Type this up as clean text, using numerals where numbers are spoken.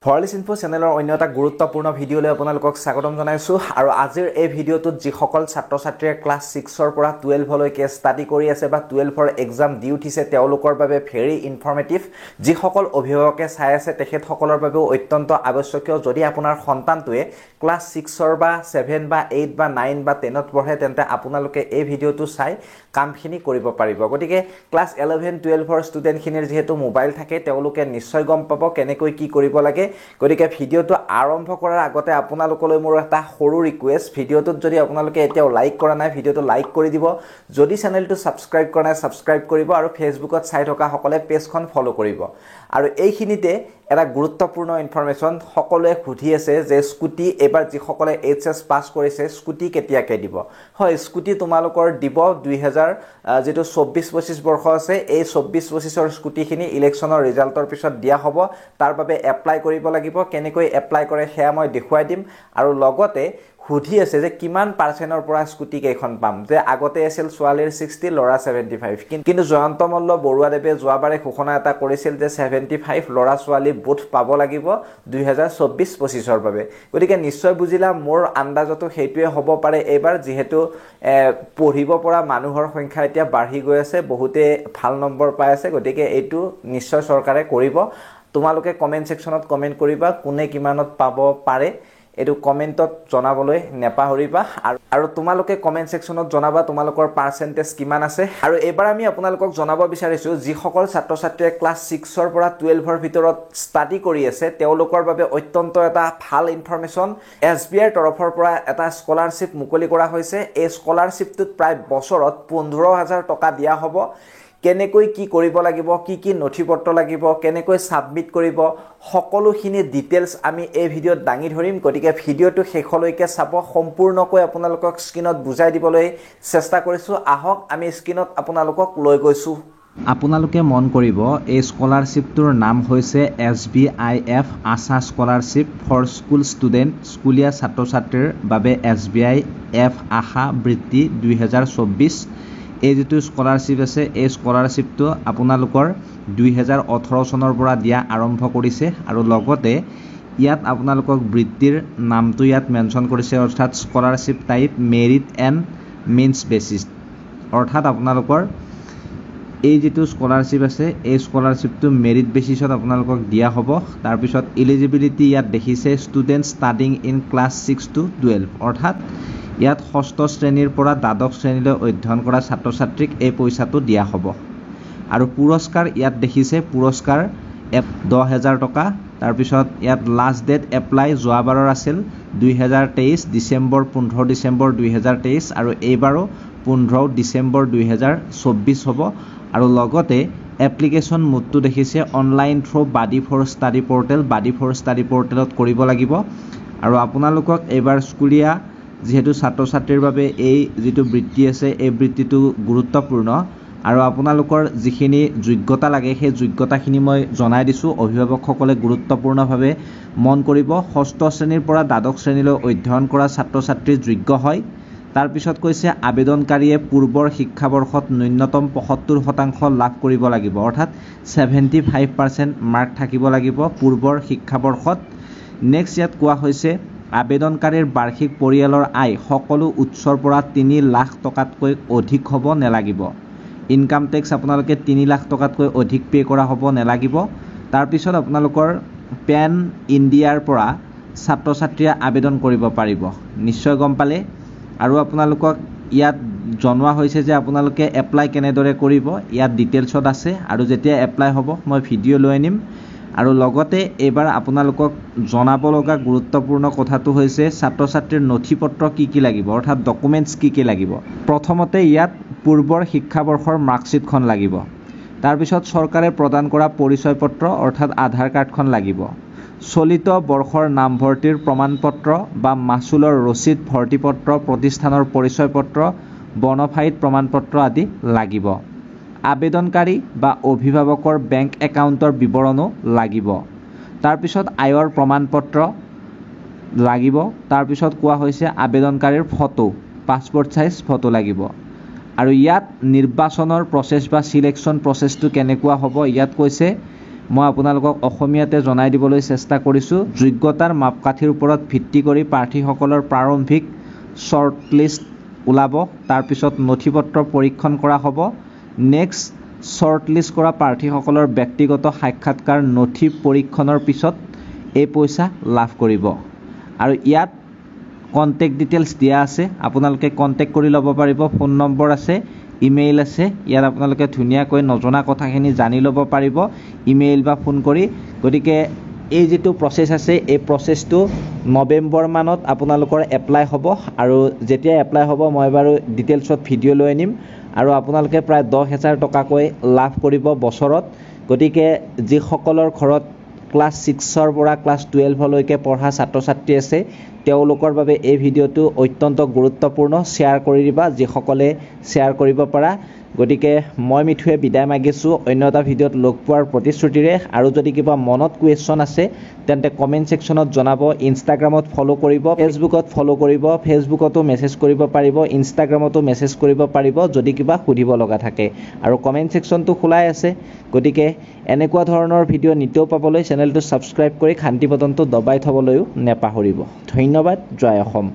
ফৰলিছ info চেনেলৰ অন্য এটা গুৰুত্বপূৰ্ণ ভিডিঅ'লৈ আপোনালোকক স্বাগতম জনাইছোঁ আৰু আজিৰ এই ভিডিঅ'টোত যিসকল ছাত্ৰ-ছাত্ৰীয়ে ক্লাছ 6 পৰা 12 লৈকে ষ্টাডি কৰি আছে বা 12 এক্সাম দি উঠিছে তেওঁলোকৰ বাবে ভেৰি ইনফৰ্মেটিভ যিসকল অভিভাৱকে চাই আছে তেখেতসকলৰ বাবেও অত্যন্ত আৱশ্যকীয় যদি আপোনাৰ সন্তানটোৱে ক্লাছ 6 বা 7 বা 8 বা 9 বা 10ত পঢ়ে তেন্তে আপোনালোকে এই ভিডিঅ'টো চাই কামখিনি কৰিব পাৰিব গতিকে ক্লাছ 11 12 ষ্টুডেণ্টখিনিৰ যেহেতু মোবাইল থাকে তেওঁলোকে নিশ্চয় গম পাব কেনেকৈ কি কৰিব লাগে গতিকে ভিডিঅ'টো আৰম্ভ কৰাৰ আগতে আপোনালোকলৈ মোৰ এটা সৰু ৰিকুৱেষ্ট ভিডিঅ'টোত যদি আপোনালোকে এতিয়াও লাইক কৰা নাই ভিডিঅ'টো লাইক কৰি দিব যদি চেনেলটো সাবস্ক্ৰাইব কৰা নাই সাবস্ক্ৰাইব কৰিব আৰু ফেচবুকত চাই থকা সকলে পেজখন ফলো কৰিব আৰু এইখিনিতে এটা গুৰুত্বপূৰ্ণ ইনফৰমেশন সকলোৱে খুধি আছে যে স্কুটি এবাৰ যিসকলে এইচএস পাস কৰিছে স্কুটি কেতিয়াকে দিব হয় স্কুটি তোমালোকৰ দিব 2000 যেটো 24-25 বৰ্ষ আছে এই 24-25 স্কুটিখিনি ইলেকশনৰ ৰিজাল্টৰ পিছত দিয়া হ'ব তাৰ বাবে এপ্লাই কৰিব লাগিব কেনেকৈ এপ্লাই কৰে হেয়া মই দেখুৱাই দিম আৰু লগতে খুধি আছে যে কিমান পাৰ্চেন্টৰ পৰা স্কুটি কেখন পাম যে আগতে আছিল সোৱালিৰ 60 লৰা 75 কিন্তু জয়ন্ত মল্ল বৰুৱাদেৱে যোৱাবাৰে ঘোষণা এটা কৰিছিল যে 75 লৰা সোৱালি বুথ পাব লাগিব 2024-25 বাবে গতিকে নিশ্চয় বুজিলা মোৰ আন্দাজটো হেইটোৱে হ'ব পাৰে এবাৰ যেহেতু পঢ়িব পৰা মানুহৰ সংখ্যা এতিয়া বাঢ়ি গৈ আছে বহুতে ভাল নম্বৰ পাই আছে গতিকে এইটো নিশ্চয় চৰকাৰে কৰিব তোমালোকে কমেন্ট সেকশনত কমেন্ট কৰিবা কোনে কিমানত পাব পাৰে এটো কমেন্টত জনাবলৈ নেপাহৰিবা আৰু তোমালোকে কমেন্ট সেকশনত জনাবা তোমালোকৰ পাৰ্সেন্টেজ কিমান আছে আৰু এবাৰ আমি আপোনালোকক জনাব বিচাৰিছো যিসকল ছাত্ৰ-ছাত্ৰীয়ে ক্লাছ 6 পৰা 12 ভিতৰত ষ্টাডি কৰি আছে তেওঁলোকৰ বাবে অত্যন্ত এটা ভাল ইনফৰমেশন এছবিআইৰ তৰফৰ পৰা এটা স্কলাৰশ্বিপ মুকলি কৰা হৈছে এই স্কলাৰশ্বিপটোত প্ৰায় বছৰত 15000 টকা দিয়া হ'ব কেনেকৈ কি কৰিব লাগিব কি নথিপত্ৰ লাগিব কেনেকৈ সাবমিট কৰিব সকলোখিনি ডিটেইলছ আমি এই ভিডিঅ'ত দাঙি ধৰিম গতিকে ভিডিঅ'টো শেষলৈকে চাব সম্পূৰ্ণকৈ আপোনালোকক স্ক্ৰীনত বুজাই দিবলৈ চেষ্টা কৰিছো আহক আমি স্ক্ৰীনত আপোনালোকক লৈ গৈছো আপোনালোকে মন কৰিব এই স্কলাৰশ্বিপটোৰ নাম হৈছে SBIF Asha scholarship for school student স্কুলীয়া ছাত্ৰ-ছাত্ৰীৰ বাবে SBIF আশা বৃত্তি 2024 এই যেটো স্কলাৰশ্বিপ আছে এই স্কলাৰশ্বিপটো আপোনালোকৰ 2018 চনৰ পৰা দিয়া আৰম্ভ কৰিছে আৰু লগতে ইয়াত আপোনালোকক বৃত্তিৰ নামটো ইয়াত মেনশন কৰিছে অৰ্থাৎ scholarship type merit and means basis অৰ্থাৎ আপোনালোকৰ এই যেটো স্কলাৰশ্বিপ আছে এই স্কলাৰশ্বিপটো মেৰিট বেচিছত আপোনালোকক দিয়া হ'ব তাৰ পিছত এলিজিবিলিটি ইয়াত দেখিছে student studying in class 6 to 12 অৰ্থাৎ ইয়াত ষষ্ঠ শ্ৰেণীৰ পৰা দ্বাদশ শ্ৰেণীলৈ অধ্যয়ন কৰা ছাত্ৰ-ছাত্ৰীক এই পইচাটো দিয়া হ'ব আৰু পুৰস্কাৰ ইয়াত দেখিছে পুৰস্কাৰ 10000 টকা তাৰ পিছত ইয়াত লাষ্ট ডেট এপ্লাই যোৱাবাৰৰ আছিল 2023 ডিসেম্বৰ 15 ডিসেম্বৰ 2023 আৰু এইবাৰো 15 ডিসেম্বৰ 2024 হ'ব আৰু লগতে এপ্লিকেশন মোডটো দেখিছে অনলাইন থ্ৰু বাডি ফৰ ষ্টাডি পৰ্টেলত কৰিব লাগিব আৰু আপোনালোকক এবাৰ স্কুলীয়া যেহেতু ছাত্ৰ-ছাত্ৰীৰ বাবে এই যেটো বৃত্তি আছে এই বৃত্তিটো গুৰুত্বপূৰ্ণ আৰু আপোনালোকৰ যিখিনি যোগ্যতা লাগে সেই যোগ্যতাখিনি মই জনাই দিছো অভিভাৱকসকলে গুৰুত্বপূৰ্ণভাৱে মন কৰিব ষষ্ঠ শ্ৰেণীৰ পৰা দ্বাদশ শ্ৰেণীলৈ অধ্যয়ন কৰা ছাত্ৰ-ছাত্ৰী যোগ্য হয় তাৰ পিছত কৈছে আবেদনকাৰীয়ে পূৰ্বৰ শিক্ষাবৰ্ষত ন্যূনতম 75% লাভ কৰিব লাগিব অৰ্থাৎ 75% মাৰ্ক থাকিব লাগিব পূৰ্বৰ শিক্ষাবৰ্ষত নেক্সট ইয়াত কোৱা হৈছে আবেদনকাৰীৰ বাৰ্ষিক পৰিয়ালৰ আয় সকলো উৎসৰ পৰা 3 লাখ টকাতকৈ অধিক হ'ব নেলাগিব ইনকাম টেক্স আপোনালোকে 3 লাখ টকাতকৈ অধিক পে কৰা হ'ব নেলাগিব তাৰ পিছত আপোনালোকৰ পেন ইণ্ডিয়াৰ পৰা ছাত্ৰ-ছাত্ৰীয়ে আবেদন কৰিব পাৰিব নিশ্চয় গম পালে আৰু আপোনালোকক ইয়াত জনোৱা হৈছে যে আপোনালোকে এপ্লাই কেনেদৰে কৰিব ইয়াত ডিটেইলছত আছে আৰু যেতিয়া এপ্লাই হ'ব মই ভিডিঅ' লৈ আনিম আৰু লগতে এবাৰ আপোনালোকক জনাব লগা গুৰুত্বপূৰ্ণ কথাটো হৈছে ছাত্ৰ-ছাত্ৰীৰ নথিপত্ৰ কি লাগিব অৰ্থাৎ ডকুমেন্টছ কি লাগিব প্ৰথমতে ইয়াত পূৰ্বৰ শিক্ষাবৰ্ষৰ মাৰ্কশিটখন লাগিব তাৰ পিছত চৰকাৰে প্ৰদান কৰা পৰিচয় পত্ৰ অৰ্থাৎ আধাৰ কাৰ্ডখন লাগিব চলিত বৰ্ষৰ নামভৰ্তিৰ প্ৰমাণপত্ৰ বা মাচুলৰ ৰচিদ ভৰ্তি পত্ৰ প্ৰতিষ্ঠানৰ পৰিচয় পত্ৰ বনফাইড প্ৰমাণপত্ৰ আদি লাগিব আবেদনকাৰী বা অভিভাৱকৰ বেংক একাউণ্টৰ বিৱৰণো লাগিব তাৰ পিছত আয়ৰ প্ৰমাণপত্ৰ লাগিব তাৰ পিছত কোৱা হৈছে আবেদনকাৰীৰ ফটো পাছপোৰ্ট সাইজ ফটো লাগিব আৰু ইয়াত নিৰ্বাচনৰ প্ৰসেস বা সিলেকশন প্ৰসেসটো কেনেকুৱা হ'ব ইয়াত কৈছে মই আপোনালোকক অসমীয়াতে জনাই দিবলৈ চেষ্টা কৰিছোঁ। যোগ্যতাৰ মাপকাঠিৰ ওপৰত ভিত্তি কৰি প্ৰাৰ্থীসকলৰ প্ৰাৰম্ভিক শ্বৰ্ট লিষ্ট ওলাব। তাৰপিছত নথিপত্ৰ পৰীক্ষণ কৰা হ'ব। নেক্সট শ্বৰ্ট লিষ্ট কৰা প্ৰাৰ্থীসকলৰ ব্যক্তিগত সাক্ষাৎকাৰ নথি পৰীক্ষণৰ পিছত এই পইচা লাভ কৰিব। আৰু ইয়াত কণ্টেক্ট ডিটেইলছ দিয়া আছে, আপোনালোকে কণ্টেক্ট কৰি ল'ব পাৰিব। ফোন নম্বৰ আছে, ইমেইল আছে, ইয়াত আপোনালোকে ধুনীয়াকৈ নজনা কথাখিনি জানি ল'ব পাৰিব ইমেইল বা ফোন কৰি। গতিকে এই যিটো প্ৰচেছ আছে এই প্ৰচেছটো নৱেম্বৰ মানত আপোনালোকৰ এপ্লাই হ'ব। আৰু যেতিয়া এপ্লাই হ'ব মই বাৰু ডিটেইলছত ভিডিঅ' লৈ আনিম। আৰু আপোনালোকে প্ৰায় 10,000 টকাকৈ লাভ কৰিব বছৰত। গতিকে যিসকলৰ ঘৰত ক্লাছ 6ৰ পৰা ক্লাছ 12লৈকে পঢ়া ছাত্ৰ ছাত্ৰী আছে তেওঁলোকৰ বাবে এই ভিডিঅ'টো অত্যন্ত গুৰুত্বপূৰ্ণ। শ্বেয়াৰ কৰি দিবা যিসকলে শ্বেয়াৰ কৰিব পাৰা। গতিকে মই মিঠুৱে বিদায় মাগিছোঁ অন্য এটা ভিডিঅ'ত লগ পোৱাৰ প্ৰতিশ্ৰুতিৰে। আৰু যদি কিবা মনত কুৱেশ্যন আছে তেন্তে কমেণ্ট ছেকশ্যনত জনাব। ইনষ্টাগ্ৰামত ফ'ল' কৰিব, ফেচবুকত ফ'ল' কৰিব, ফেচবুকতো মেছেজ কৰিব পাৰিব, ইনষ্টাগ্ৰামতো মেছেজ কৰিব পাৰিব যদি কিবা সুধিব লগা থাকে। আৰু কমেণ্ট ছেকশ্যনটো খোলাই আছে। গতিকে এনেকুৱা ধৰণৰ ভিডিঅ' নিতৌ পাবলৈ চেনেলটো ছাবস্ক্ৰাইব কৰি ঘণ্টি বটনটো দবাই থ'বলৈও নেপাহৰিব। ধন্যবাদ। জয় অসম।